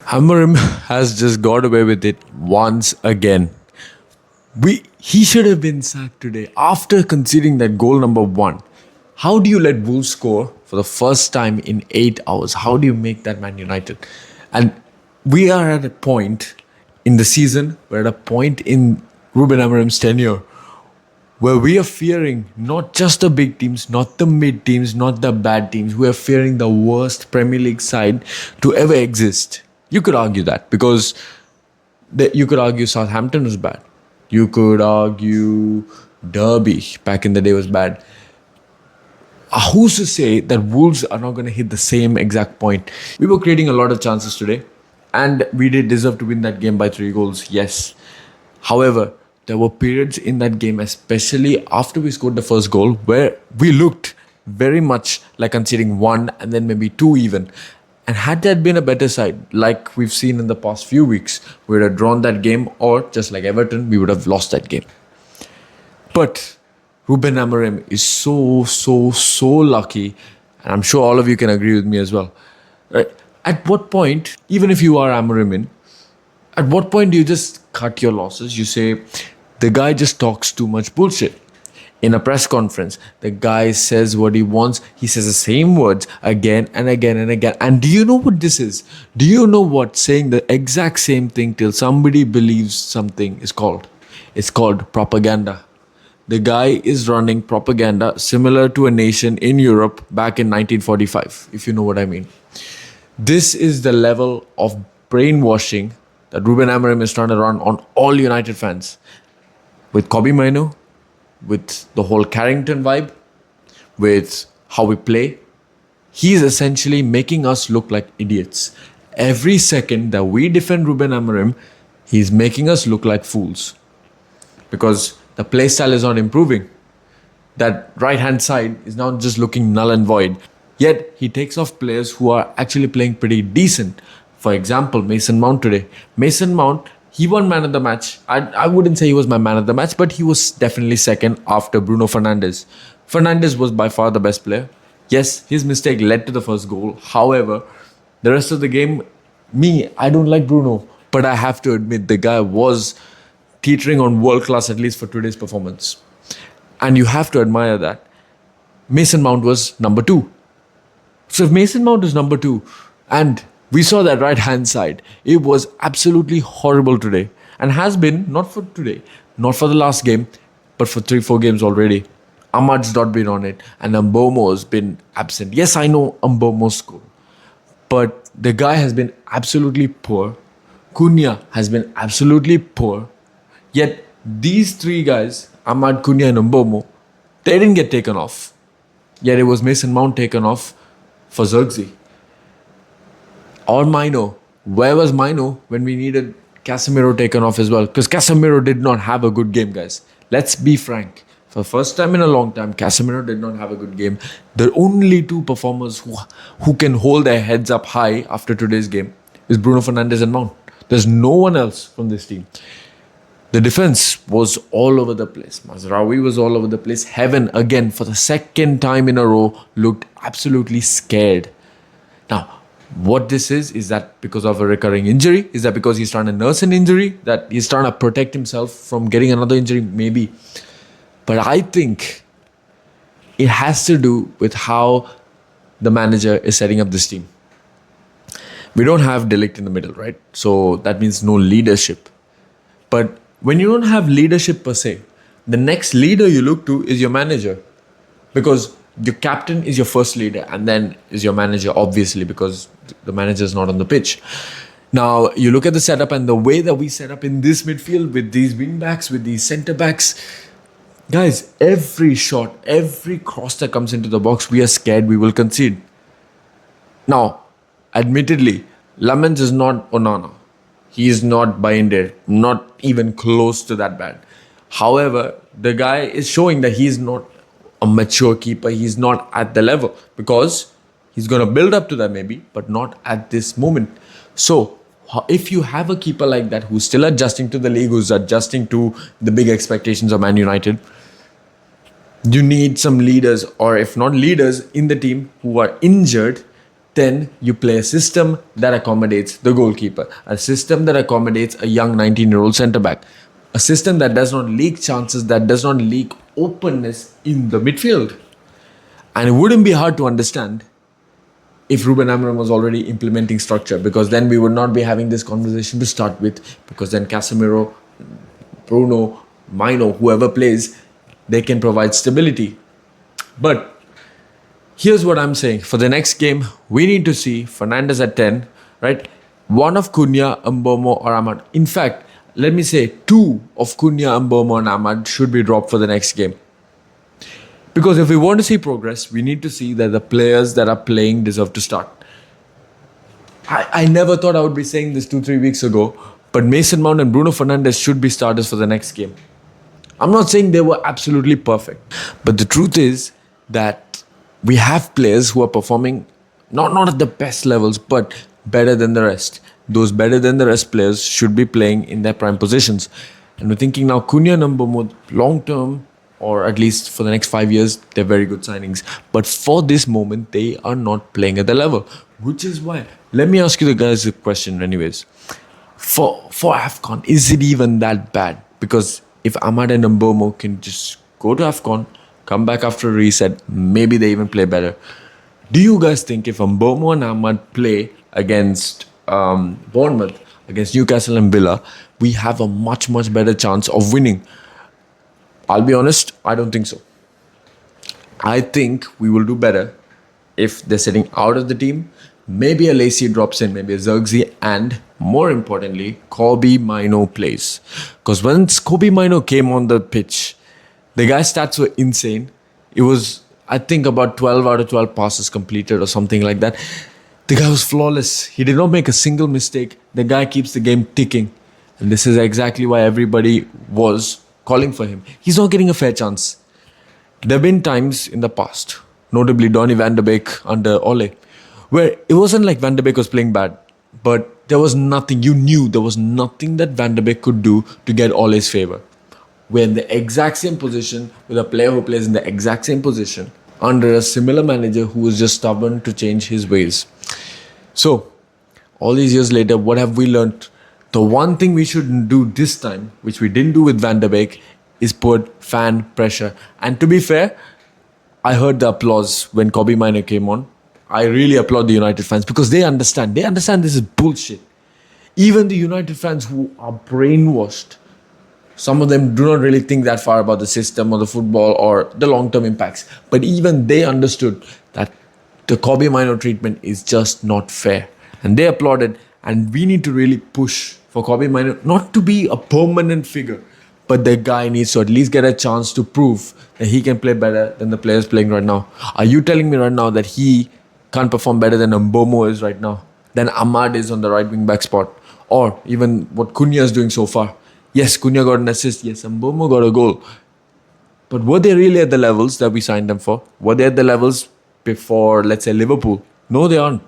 Amorim has just got away with it once again. He should have been sacked today after conceding that goal number one. How do you let Wolves score for the first time in 8 hours? How do you make that Man United? And we are at a point in the season, we're at a point in Ruben Amorim's tenure where we are fearing not just the big teams, not the mid teams, not the bad teams. We are fearing the worst Premier League side to ever exist. You could argue that because you could argue Southampton was bad. You could argue Derby back in the day was bad. Who's to say that Wolves are not going to hit the same exact point? We were creating a lot of chances today, and we did deserve to win that game by 3 goals, yes. However, there were periods in that game, especially after we scored the first goal, where we looked very much like conceding one and then maybe two even. And had that been a better side, like we've seen in the past few weeks, we would have drawn that game, or just like Everton, we would have lost that game. But Ruben Amorim is so lucky, and I'm sure all of you can agree with me as well. Right? At what point, even if you are Amorim, at what point do you just cut your losses? You say, the guy just talks too much bullshit. In a press conference, the guy says what he wants. He says the same words again and again and again. And do you know what this is? Do you know what saying the exact same thing till somebody believes something is called? It's called propaganda. The guy is running propaganda similar to a nation in Europe back in 1945, if you know what I mean. This is the level of brainwashing that Ruben Amorim is trying to run on all United fans. With Kobe Mainoo, with the whole Carrington vibe, with how we play, he's essentially making us look like idiots. Every second that we defend Ruben Amorim, he's making us look like fools. Because the play style is not improving. That right-hand side is now just looking null and void. Yet, he takes off players who are actually playing pretty decent. For example, Mason Mount today. Mason Mount, he won man of the match. I wouldn't say he was my man of the match, but he was definitely second after Bruno Fernandes. Fernandes was by far the best player. Yes, his mistake led to the first goal. However, the rest of the game, I don't like Bruno. But I have to admit, the guy was teetering on world class, at least for today's performance. And you have to admire that. Mason Mount was number 2. So if Mason Mount is number 2, and we saw that right hand side, it was absolutely horrible today. And has been, not for today, not for the last game, but for 3-4 games already. Ahmad's not been on it, and Mbomo's been absent. Yes, I know Mbomo scored, but the guy has been absolutely poor. Cunha has been absolutely poor. Yet these 3 guys, Ahmad, Cunha and Mbomo, they didn't get taken off. Yet it was Mason Mount taken off for Zirkzee. Or Mainoo. Where was Mainoo when we needed Casemiro taken off as well? Because Casemiro did not have a good game, guys. Let's be frank. For the first time in a long time, Casemiro did not have a good game. The only 2 performers who can hold their heads up high after today's game is Bruno Fernandes and Mount. There's no one else from this team. The defense was all over the place. Mazraoui was all over the place. Heaven, again, for the second time in a row, looked absolutely scared. Now, what this is that because of a recurring injury? Is that because he's trying to nurse an injury? That he's trying to protect himself from getting another injury? Maybe. But I think it has to do with how the manager is setting up this team. We don't have De Ligt in the middle, right? So that means no leadership. But when you don't have leadership per se, the next leader you look to is your manager. Because your captain is your first leader, and then is your manager, obviously, because the manager is not on the pitch. Now, you look at the setup and the way that we set up in this midfield with these wing backs, with these centre backs. Guys, every shot, every cross that comes into the box, we are scared we will concede. Now, admittedly, Lamens is not Onana. He is not Bayinde, not even close to that bad. However, the guy is showing that he is not a mature keeper. He's not at the level because he's going to build up to that maybe, but not at this moment. So, if you have a keeper like that who's still adjusting to the league, who's adjusting to the big expectations of Man United, you need some leaders, or if not leaders in the team who are injured, then you play a system that accommodates the goalkeeper, a system that accommodates a young 19-year-old centre back, a system that does not leak chances, that does not leak openness in the midfield. And it wouldn't be hard to understand if Ruben Amorim was already implementing structure, because then we would not be having this conversation to start with, because then Casemiro, Bruno, Mino, whoever plays, they can provide stability. But here's what I'm saying. For the next game, we need to see Fernandes at 10, right? One of Cunha, Mbomo or Ahmad. In fact, let me say two of Cunha, Mbomo and Ahmad should be dropped for the next game. Because if we want to see progress, we need to see that the players that are playing deserve to start. I never thought I would be saying this 2-3 weeks ago, but Mason Mount and Bruno Fernandes should be starters for the next game. I'm not saying they were absolutely perfect, but the truth is that we have players who are performing not at the best levels, but better than the rest. Those better than the rest players should be playing in their prime positions. And we're thinking now, Cunha and Mbomo, long term, or at least for the next 5 years, they're very good signings. But for this moment, they are not playing at the level, which is why. Let me ask you the guys a question anyways. For AFCON, is it even that bad? Because if Ahmad and Mbomo can just go to AFCON, come back after a reset, maybe they even play better. Do you guys think if Mbomo and Ahmad play against Bournemouth, against Newcastle and Villa, we have a much, much better chance of winning? I'll be honest, I don't think so. I think we will do better if they're sitting out of the team. Maybe a Lacey drops in, maybe a Zirkzee, and more importantly, Kobbie Mainoo plays. Because once Kobbie Mainoo came on the pitch, the guy's stats were insane. It was, I think, about 12 out of 12 passes completed or something like that. The guy was flawless. He did not make a single mistake. The guy keeps the game ticking. And this is exactly why everybody was calling for him. He's not getting a fair chance. There have been times in the past, notably Donny van de Beek under Ole, where it wasn't like Van de Beek was playing bad, but there was nothing, you knew there was nothing that Van de Beek could do to get Ole's favour. We're in the exact same position with a player who plays in the exact same position under a similar manager who was just stubborn to change his ways. So, all these years later, what have we learnt? The one thing we shouldn't do this time, which we didn't do with Van de Beek, is put fan pressure. And to be fair, I heard the applause when Kobbie Mainoo came on. I really applaud the United fans because they understand. They understand this is bullshit. Even the United fans who are brainwashed, some of them do not really think that far about the system or the football or the long-term impacts. But even they understood that the Kobbie Mainoo treatment is just not fair. And they applauded. And we need to really push for Kobbie Mainoo not to be a permanent figure, but the guy needs to at least get a chance to prove that he can play better than the players playing right now. Are you telling me right now that he can't perform better than Mbomo is right now, than Ahmad is on the right wing back spot, or even what Cunha is doing so far? Yes, Cunha got an assist. Yes, Mbomo got a goal. But were they really at the levels that we signed them for? Were they at the levels before, let's say, Liverpool? No, they aren't.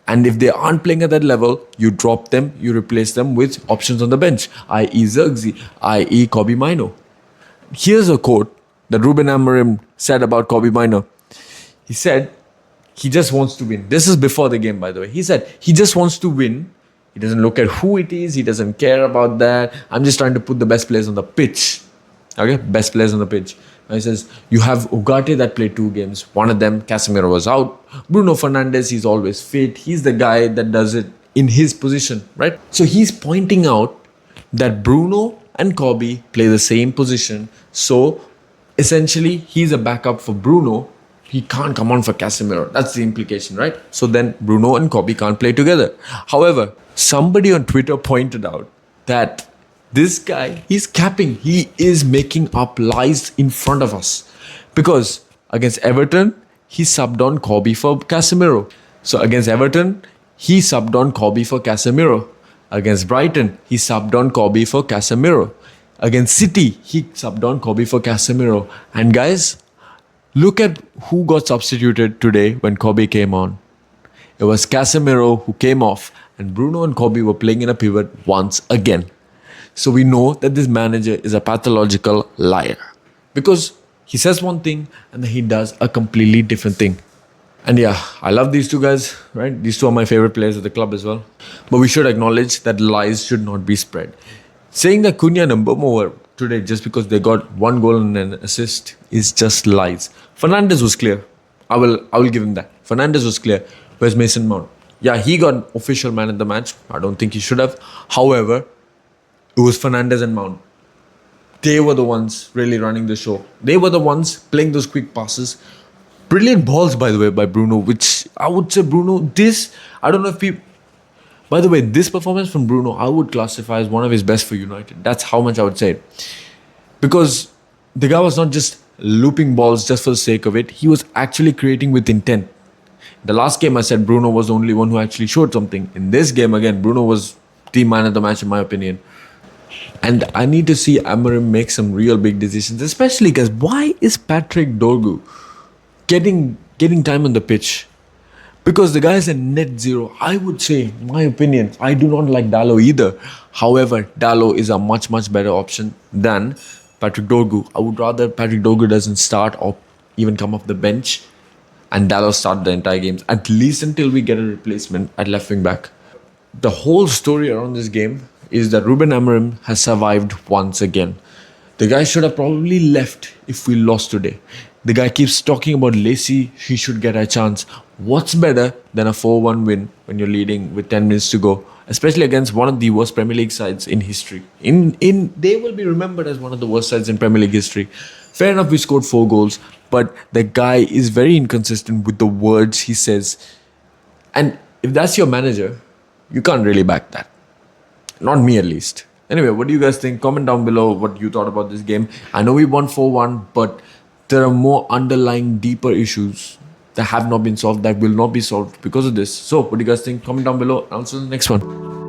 And if they aren't playing at that level, you drop them, you replace them with options on the bench, i.e. Zirkzee, i.e. Kobbie Mainoo. Here's a quote that Ruben Amorim said about Kobbie Mainoo. He said, he just wants to win. This is before the game, by the way. He said, he just wants to win. He doesn't look at who it is. He doesn't care about that. I'm just trying to put the best players on the pitch. Okay? Best players on the pitch. And he says, you have Ugarte that played 2 games. One of them, Casemiro, was out. Bruno Fernandes, he's always fit. He's the guy that does it in his position, right? So he's pointing out that Bruno and Kobbie play the same position. So essentially, he's a backup for Bruno. He can't come on for Casemiro. That's the implication, right? So then Bruno and Kobbie can't play together. However, somebody on Twitter pointed out that this guy, he's capping. He is making up lies in front of us. Because against Everton, he subbed on Kobbie for Casemiro. So against Everton, he subbed on Kobbie for Casemiro. Against Brighton, he subbed on Kobbie for Casemiro. Against City, he subbed on Kobbie for Casemiro. And guys, look at who got substituted today when Kobbie came on. It was Casemiro who came off, and Bruno and Kobbie were playing in a pivot once again. So we know that this manager is a pathological liar. Because he says one thing and then he does a completely different thing. And yeah, I love these two guys, right? These two are my favorite players at the club as well. But we should acknowledge that lies should not be spread. Saying that Cunha and Mbeumo were today just because they got one goal and an assist is just lies. Fernandes was clear. I will give him that. Fernandes was clear. Where's Mason Mount? Yeah, he got official man of the match. I don't think he should have. However, it was Fernandes and Mount. They were the ones really running the show. They were the ones playing those quick passes. Brilliant balls, by the way, by Bruno, which I would say, Bruno, this, I don't know if people. By the way, this performance from Bruno, I would classify as one of his best for United. That's how much I would say it. Because the guy was not just looping balls just for the sake of it, he was actually creating with intent. The last game I said Bruno was the only one who actually showed something. In this game, again, Bruno was the man of the match, in my opinion. And I need to see Amorim make some real big decisions, especially because why is Patrick Dorgu getting time on the pitch? Because the guy is a net zero. I would say, in my opinion, I do not like Dallo either. However, Dallo is a much, much better option than Patrick Dorgu. I would rather Patrick Dorgu doesn't start or even come off the bench and Dallo start the entire games, at least until we get a replacement at left wing back. The whole story around this game is that Ruben Amorim has survived once again. The guy should have probably left if we lost today. The guy keeps talking about Lacey, he should get a chance. What's better than a 4-1 win when you're leading with 10 minutes to go, especially against one of the worst Premier League sides in history? In they will be remembered as one of the worst sides in Premier League history. Fair enough, we scored 4 goals, but the guy is very inconsistent with the words he says. And if that's your manager, you can't really back that. Not me, at least. Anyway, what do you guys think? Comment down below what you thought about this game. I know we won 4-1, but there are more underlying, deeper issues that have not been solved, that will not be solved because of this. So, what do you guys think? Comment down below. I'll see you in the next one.